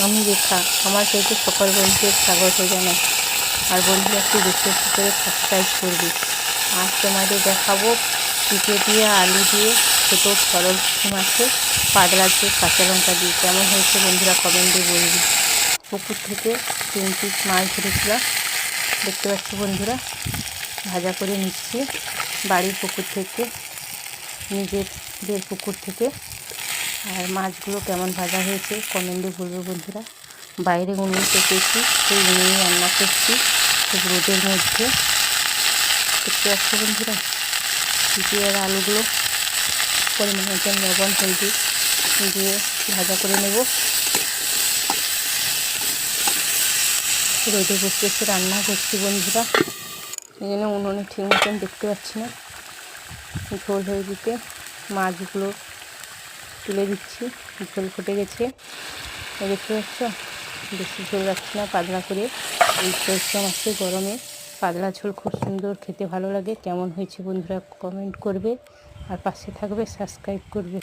আমি রেখা। আমার পেজে সকল বন্ধুদের স্বাগত জানাই। আর বন্ধুরা একটু বেশি বেশি করে সাবস্ক্রাইব করবে। আজ তোমাদের দেখাবো পিঠে দিয়ে আলু দিয়ে ছোটো সরল মাছে পাতলা ঝোল কাঁচা লঙ্কা দিয়ে কেমন হয়েছে বন্ধুরা কমেন্টে বলবে। পুকুর থেকে 3 পিস মাছ ধরেছিলাম, দেখতে পাচ্ছ বন্ধুরা, ভাজা করে নিচ্ছি বাড়ির পুকুর থেকে, নিজেদের পুকুর থেকে। আর মাছগুলো কেমন ভাজা হয়েছে কমেন্টে বলবে বন্ধুরা। বাইরে উনুন পেতেছি, সেই উনুনে রান্না করছি খুব রোদের মধ্যে, দেখতে পাচ্ছ বন্ধুরা। পিঠে আর আলুগুলো পরিমাণ মতন লবণ হলদি দিয়ে ভাজা করে নেব। রোদে বসে বসে রান্না করছি বন্ধুরা, এই জন্য উনুনে ঠিক মতন দেখতে পাচ্ছি না। ঝোল হয়ে দিতে মাছগুলো তুলে দিচ্ছি, ঝোল ফুটে গেছে, দেখতে পাচ্ছ। বেশি ঝোল রাখছি না, পাতলা করে। এই সরষে মাছের গরমে পাতলা ঝোল খুব সুন্দর খেতে ভালো লাগে। কেমন হয়েছে বন্ধুরা কমেন্ট করবে, আর পাশে থাকবে, সাবস্ক্রাইব করবে।